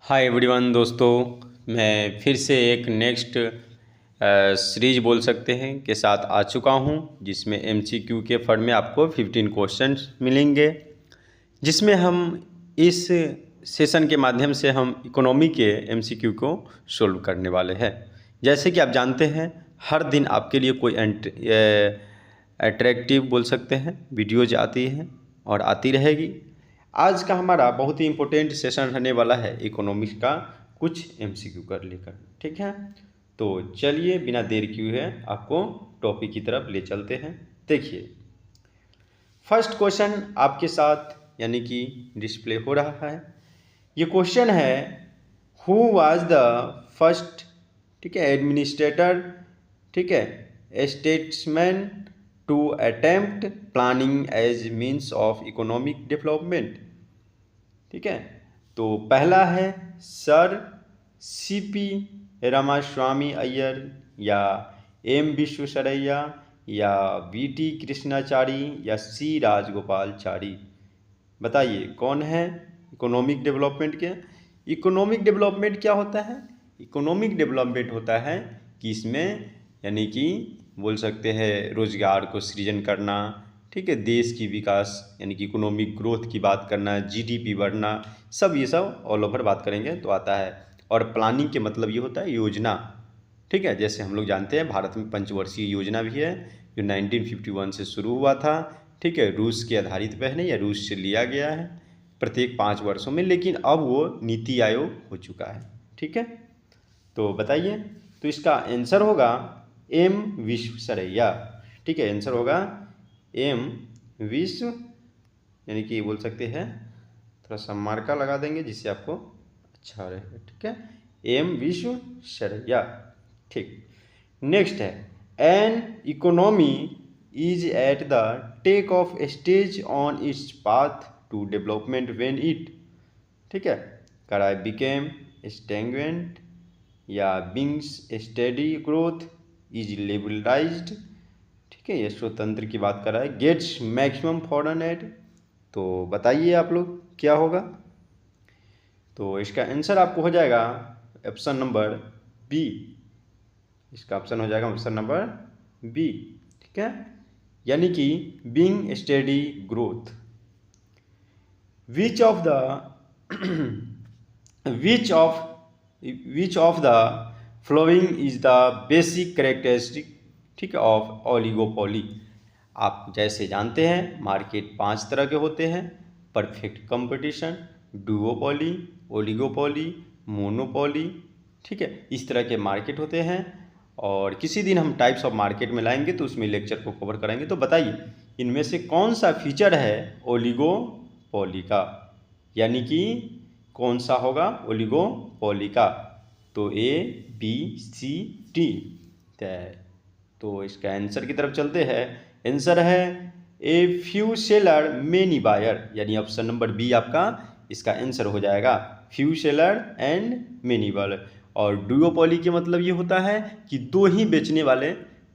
Hi everyone दोस्तों, मैं फिर से एक नेक्स्ट सीरीज बोल सकते हैं के साथ आ चुका हूं, जिसमें एमसीक्यू के फॉर्म में आपको 15 क्वेश्चंस मिलेंगे, जिसमें हम इस सेशन के माध्यम से हम इकोनॉमी के एमसीक्यू को सोल्व करने वाले हैं। जैसे कि आप जानते हैं, हर दिन आपके लिए कोई अट्रैक्टिव बोल सकते हैं वीडियोज आती हैं और आती रहेगी। आज का हमारा बहुत ही इम्पोर्टेंट सेशन रहने वाला है इकोनॉमिक्स का कुछ एमसीक्यू कर लेकर, ठीक है। तो चलिए बिना देर किए हुए आपको टॉपिक की तरफ ले चलते हैं। देखिए, फर्स्ट क्वेश्चन आपके साथ यानी कि डिस्प्ले हो रहा है। ये क्वेश्चन है, हु वाज द फर्स्ट, ठीक है, एडमिनिस्ट्रेटर, ठीक है, statesman to attempt planning as means of economic development, ठीक है। तो पहला है सर सीपी रामास्वामी अय्यर, या एम विश्वेश्वरैया, या बीटी कृष्णाचारी, या सी राजगोपालचारी। बताइए कौन है इकोनॉमिक डेवलपमेंट के। इकोनॉमिक डेवलपमेंट क्या होता है? इकोनॉमिक डेवलपमेंट होता है कि इसमें यानी कि बोल सकते हैं रोजगार को सृजन करना, ठीक है, देश की विकास यानी कि इकोनॉमिक ग्रोथ की बात करना, जीडीपी बढ़ना, सब ये सब ऑल ओवर बात करेंगे तो आता है। और प्लानिंग के मतलब ये होता है योजना, ठीक है। जैसे हम लोग जानते हैं भारत में पंचवर्षीय योजना भी है जो 1951 से शुरू हुआ था, ठीक है, रूस के आधारित पे है या रूस से लिया गया है प्रत्येक 5 वर्षों में, लेकिन अब वो नीति आयोग हो चुका है, ठीक है। तो बताइए, तो इसका आंसर होगा एम विश्वेश्वरैया, ठीक है। आंसर होगा एम विश्व, यानी कि बोल सकते हैं थोड़ा सा मार्का लगा देंगे जिससे आपको अच्छा रहेगा, ठीक है, एम विश्वेश्वरैया, ठीक। नेक्स्ट है, an economy is at the take off stage on its path to development when it, ठीक है, कराई बिकेम स्टैग्नेंट, या बिंग्स स्टेडी ग्रोथ, इज लिबरलाइज्ड, ठीक है, ये स्वतंत्र की बात कर रहा है, गेट्स मैक्सिमम फॉरेन एड। तो बताइए आप लोग क्या होगा। तो इसका आंसर आपको हो जाएगा ऑप्शन नंबर बी। इसका ऑप्शन हो जाएगा ऑप्शन नंबर बी, ठीक है, यानी कि being steady growth. Which of the following is the basic characteristic, ठीक है, ऑफ ओलिगोपोली। आप जैसे जानते हैं मार्केट 5 तरह के होते हैं, perfect competition, duopoly, oligopoly, monopoly, ठीक है, इस तरह के मार्केट होते हैं। और किसी दिन हम टाइप्स ऑफ मार्केट में लाएंगे तो उसमें लेक्चर को कवर करेंगे। तो बताइए इनमें से कौन सा फीचर है ओलिगोपोली का, यानी कि कौन सा होगा ओलिगोपोली का। तो ए बी सी डी। तो इसका आंसर की तरफ चलते हैं। आंसर है a few seller many buyer, यानी ऑप्शन नंबर बी आपका इसका आंसर हो जाएगा, few seller and many buyer. और डुओपोली के मतलब ये होता है कि दो ही बेचने वाले,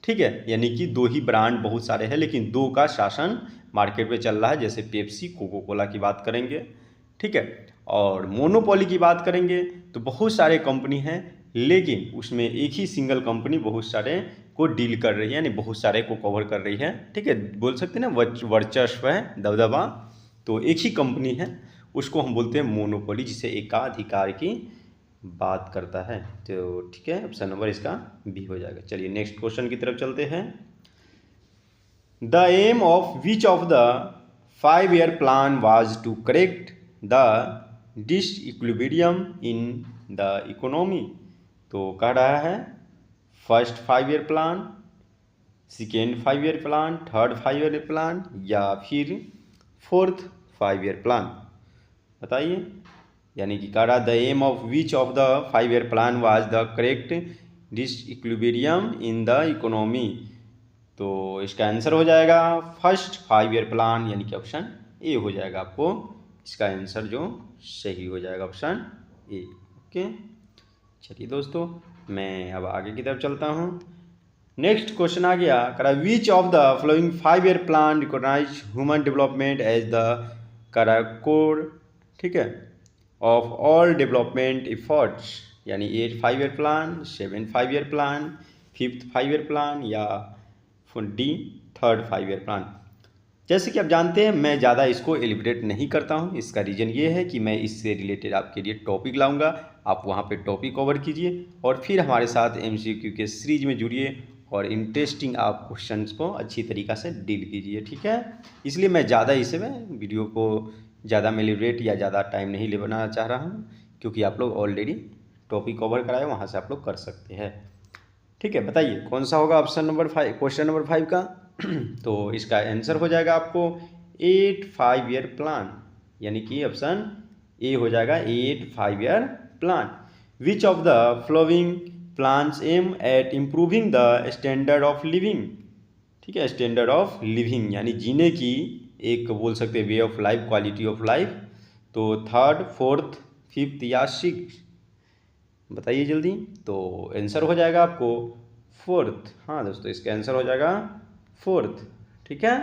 ठीक है, यानी कि दो ही ब्रांड बहुत सारे हैं लेकिन दो का शासन मार्केट में चल रहा है, जैसे पेप्सी कोको कोला की बात करेंगे, ठीक है। और मोनोपोली की बात करेंगे तो बहुत सारे कंपनी हैं लेकिन उसमें एक ही सिंगल कंपनी बहुत सारे को डील कर रही है, यानी बहुत सारे को कवर कर रही है, ठीक है, बोल सकते हैं ना वर्चस्व है, दबदबा। तो एक ही कंपनी है, उसको हम बोलते हैं मोनोपोली, जिसे एकाधिकार की बात करता है। तो ठीक है, ऑप्शन नंबर इसका बी हो जाएगा। चलिए नेक्स्ट क्वेश्चन की तरफ चलते हैं। The aim of which of the 5-year plan was to correct the disequilibrium in the economy. तो कह रहा है first 5-year plan, second 5-year plan, third 5-year plan, या फिर फोर्थ 5-year प्लान। बताइए, यानी कि कह रहा the aim of which of the 5-year plan was the correct disequilibrium in the economy. तो इसका आंसर हो जाएगा फर्स्ट 5-year प्लान, यानी कि ऑप्शन ए हो जाएगा आपको इसका आंसर जो सही हो जाएगा, ऑप्शन ए। ओके, चलिए दोस्तों मैं अब आगे की तरफ चलता हूँ। नेक्स्ट क्वेश्चन आ गया, करा which of the following 5-year plan recognize human development as the करा कोर, ठीक है, ऑफ ऑल डेवलपमेंट एफर्ट्स, यानी 8 5 year plan, 7 5 year plan, 5th 5 year plan या डी 3rd 5 ईयर प्लान। जैसे कि आप जानते हैं मैं ज़्यादा इसको एलिब्रेट नहीं करता हूँ, इसका रीज़न ये है कि मैं इससे रिलेटेड आपके लिए टॉपिक लाऊंगा, आप वहाँ पे टॉपिक कवर कीजिए और फिर हमारे साथ MCQ के सीरीज में जुड़िए और इंटरेस्टिंग आप क्वेश्चंस को अच्छी तरीक़ा से डील कीजिए, ठीक है। इसलिए मैं ज़्यादा इसे मैं वीडियो को ज़्यादा में एलिब्रेट या ज़्यादा टाइम नहीं ले बनाना चाह रहा हूँ, क्योंकि आप लोग ऑलरेडी टॉपिक कवर कराए, वहाँ से आप लोग कर सकते हैं, ठीक है। बताइए कौन सा होगा ऑप्शन नंबर 5, क्वेश्चन नंबर 5 का। तो इसका आंसर हो जाएगा आपको 8 5 ईयर प्लान, यानी कि ऑप्शन ए हो जाएगा 8 5 year plan. Which of the following plans aim at improving the standard of living, ठीक है, स्टैंडर्ड ऑफ लिविंग यानी जीने की एक बोल सकते हैं way of life, quality of life. तो 3rd 4th 5th या 6th बताइए जल्दी। तो आंसर हो जाएगा आपको 4th। हाँ दोस्तों, इसका आंसर हो जाएगा 4th, ठीक है।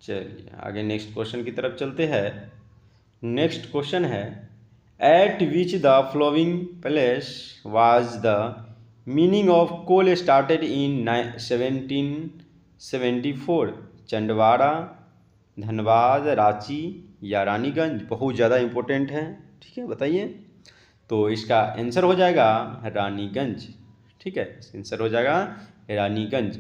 चलिए आगे नेक्स्ट क्वेश्चन की तरफ चलते हैं। नेक्स्ट क्वेश्चन है at which the following place was the mining of coal started in 1774, Chandwara, Dhanbad, Ranchi या रानीगंज। बहुत ज़्यादा इम्पोर्टेंट है, ठीक है, बताइए। तो इसका आंसर हो जाएगा रानीगंज, ठीक है, आंसर हो जाएगा रानीगंज।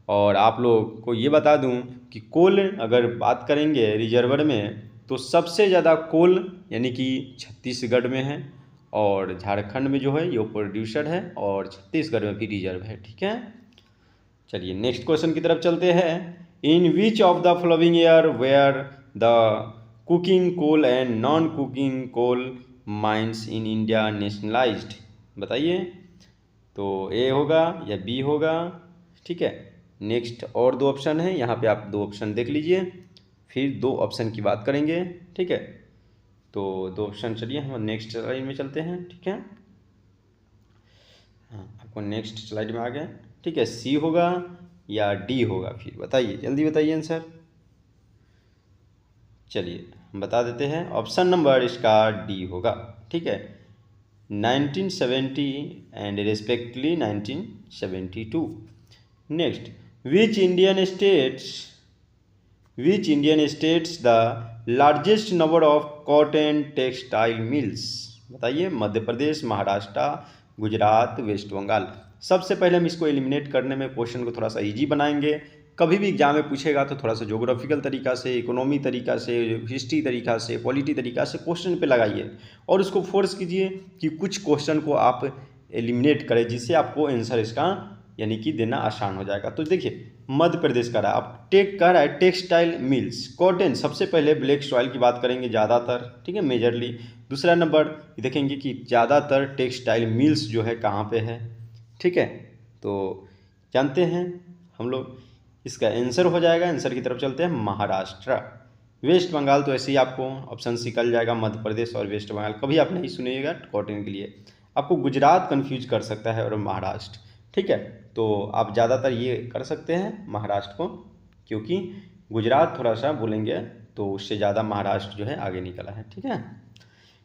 और आप लोग को ये बता दूं कि कोल अगर बात करेंगे रिजर्वर में तो सबसे ज़्यादा कोल यानी कि छत्तीसगढ़ में है और झारखंड में जो है ये प्रोड्यूसर है और छत्तीसगढ़ में भी रिजर्व है, ठीक है। चलिए नेक्स्ट क्वेश्चन की तरफ चलते हैं। In which of the following year were the coking coal and non coking coal mines in India nationalized, बताइए। तो ए होगा या बी होगा, ठीक है। नेक्स्ट और 2 ऑप्शन है, यहाँ पे आप 2 ऑप्शन देख लीजिए, फिर 2 ऑप्शन की बात करेंगे, ठीक है। तो 2 ऑप्शन, चलिए हम नेक्स्ट स्लाइड में चलते हैं, ठीक है। हाँ आपको नेक्स्ट स्लाइड में आ गया, ठीक है। सी होगा या डी होगा, फिर बताइए जल्दी बताइए आंसर। चलिए हम बता देते हैं, ऑप्शन नंबर इसका डी होगा, ठीक है। 1970 and respectively 1972। Next which Indian states the largest number of cotton textile mills, बताइए। मध्य प्रदेश, महाराष्ट्र, गुजरात, वेस्ट बंगाल। सबसे पहले हम इसको एलिमिनेट करने में क्वेश्चन को थोड़ा सा इजी बनाएंगे। कभी भी एग्जाम में पूछेगा तो थोड़ा सा ज्योग्राफिकल तरीका से, इकोनॉमी तरीका से, हिस्ट्री तरीका से, पॉलिटी तरीका से क्वेश्चन पे लगाइए और उसको फोर्स कीजिए कि कुछ क्वेश्चन को आप एलिमिनेट करें, जिससे आपको आंसर इसका यानी कि देना आसान हो जाएगा। तो देखिए मध्य प्रदेश का रहा, अब कह रहा है टेक्सटाइल मिल्स, कॉटन। सबसे पहले ब्लैक सॉइल की बात करेंगे ज़्यादातर, ठीक है, मेजरली। दूसरा नंबर देखेंगे कि ज़्यादातर टेक्सटाइल मिल्स जो है कहाँ पे है, ठीक है। तो जानते हैं हम लोग, इसका आंसर हो जाएगा, आंसर की तरफ चलते हैं, महाराष्ट्र। वेस्ट बंगाल तो ऐसे ही आपको ऑप्शन निकल जाएगा, मध्य प्रदेश और वेस्ट बंगाल कभी आप नहीं सुनिएगा कॉटन के लिए। आपको गुजरात कंफ्यूज कर सकता है और महाराष्ट्र, ठीक है। तो आप ज़्यादातर ये कर सकते हैं महाराष्ट्र को, क्योंकि गुजरात थोड़ा सा बोलेंगे तो उससे ज़्यादा महाराष्ट्र जो है आगे निकला है, ठीक है।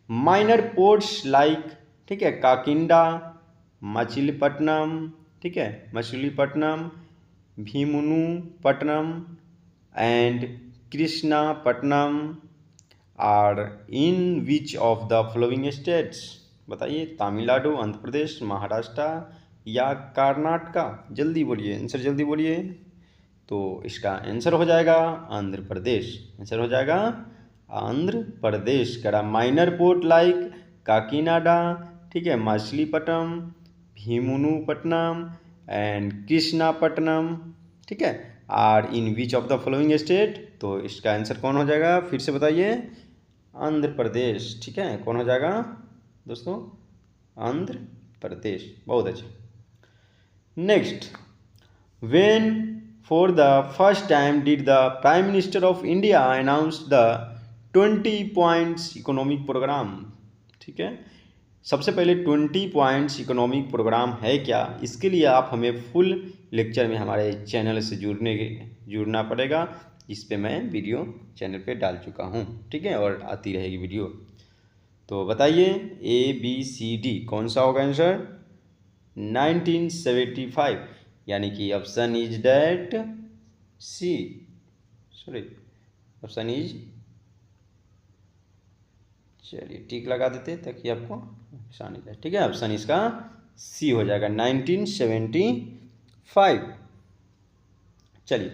माइनर पोर्ट्स लाइक, ठीक है, काकिंडा, मछलीपट्टनम, ठीक है, Machilipatnam, Bheemunipatnam and Krishnapatnam are in which of the following states, बताइए। तमिलनाडु, आंध्र प्रदेश, महाराष्ट्र या कर्नाटका। जल्दी बोलिए आंसर, जल्दी बोलिए। तो इसका आंसर हो जाएगा आंध्र प्रदेश, आंसर हो जाएगा आंध्र प्रदेश। करा माइनर पोर्ट लाइक काकीनाडा, ठीक है, मछलीपट्टनम, भीमुनुपट्टनम एंड कृष्णापट्टनम, ठीक है, are in which of the following state. तो इसका आंसर कौन हो जाएगा, फिर से बताइए, आंध्र प्रदेश, ठीक है। कौन हो जाएगा दोस्तों, आंध्र प्रदेश, बहुत अच्छा। Next, when for the first time did the prime minister of India announce the 20 points economic program, ठीक है। सबसे पहले 20 पॉइंट्स इकोनॉमिक प्रोग्राम है क्या, इसके लिए आप हमें फुल लेक्चर में हमारे चैनल से जुड़ना पड़ेगा। इस पे मैं वीडियो चैनल पे डाल चुका हूँ, ठीक है, और आती रहेगी वीडियो। तो बताइए ABCD कौन सा होगा आंसर? 1975, यानी कि option is that C, sorry option is, चलिए टिक लगा देते ताकि आपको आसानी रहे। ठीक है, ऑप्शन इसका सी हो जाएगा 1975। चलिए,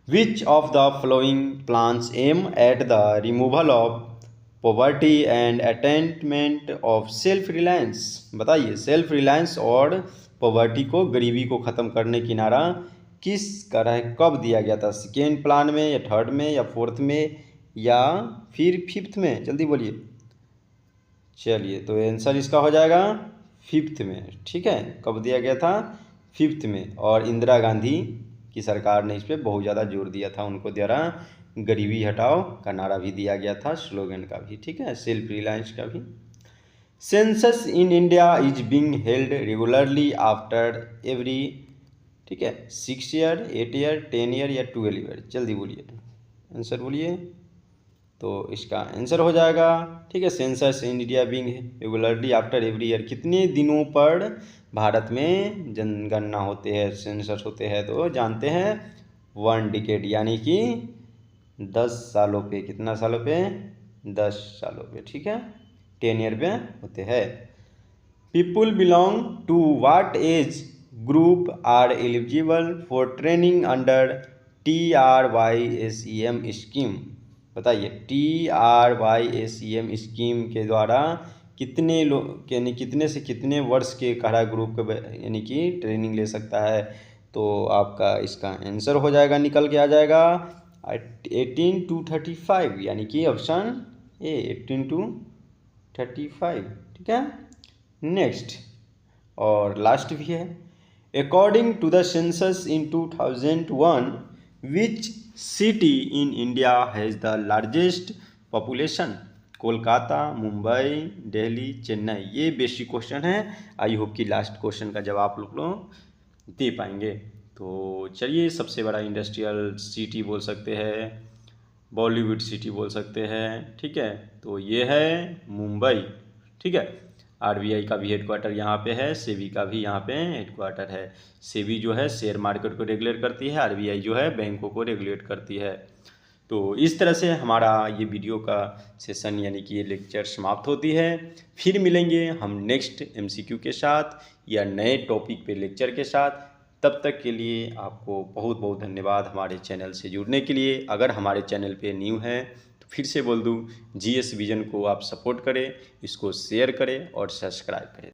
which of the following plans aim at the removal of poverty and attainment of self reliance? बताइए, सेल्फ रिलायंस और पॉवर्टी को, गरीबी को ख़त्म करने की नारा किस तरह कब दिया गया था? सेकेंड प्लान में या थर्ड में या फोर्थ में या फिर फिफ्थ में? जल्दी बोलिए। चलिए, तो आंसर इसका हो जाएगा फिफ्थ में। ठीक है, कब दिया गया था? फिफ्थ में। और इंदिरा गांधी की सरकार ने इस पर बहुत ज़्यादा जोर दिया था, उनको द्वारा गरीबी हटाओ का नारा भी दिया गया था, स्लोगन का भी। ठीक है, सेल्फ रिलायंस का भी। Census in India is being held regularly after every, ठीक है, 6 ईयर, 8 ईयर, 10 ईयर या 12 ईयर? जल्दी बोलिए, आंसर बोलिए। तो इसका आंसर हो जाएगा, ठीक है, census in India being regularly after every year. कितने दिनों पर भारत में जनगणना होते हैं, सेंसस होते हैं? तो जानते हैं 1 डिकेड, यानी कि 10 सालों पे। कितना सालों पे? 10 सालों पे। ठीक है, 10 ईयर पे होते हैं। People belong to what age group are eligible for training under TRYSEM scheme? बताइए, TRYSEM स्कीम के द्वारा कितने लोग, यानी कितने से कितने वर्ष के कारा ग्रुप के यानी कि ट्रेनिंग ले सकता है? तो आपका इसका आंसर हो जाएगा, निकल के आ जाएगा 18 to 35, यानी कि ऑप्शन ए 18 to 35। ठीक है, नेक्स्ट और लास्ट भी है। According to the census in 2001, which city in India has the largest population? Kolkata, Mumbai, Delhi, Chennai? ये बेसिक क्वेश्चन है, आई होप कि लास्ट क्वेश्चन का जवाब आप लोग दे पाएंगे। तो चलिए, सबसे बड़ा इंडस्ट्रियल सिटी बोल सकते हैं, बॉलीवुड सिटी बोल सकते हैं। ठीक है, तो ये है मुंबई। ठीक है, RBI का भी हेडक्वार्टर यहाँ पे है, सेबी का भी यहाँ पे हेडक्वार्टर है। सेबी जो है शेयर मार्केट को रेगुलेट करती है, RBI जो है बैंकों को रेगुलेट करती है। तो इस तरह से हमारा ये वीडियो का सेशन यानी कि ये लेक्चर समाप्त होती है। फिर मिलेंगे हम नेक्स्ट MCQ के साथ या नए टॉपिक पे लेक्चर के साथ। तब तक के लिए आपको बहुत बहुत धन्यवाद हमारे चैनल से जुड़ने के लिए। अगर हमारे चैनल पे न्यू हैं तो फिर से बोल दूं, GS विजन को आप सपोर्ट करें, इसको शेयर करें और सब्सक्राइब करें।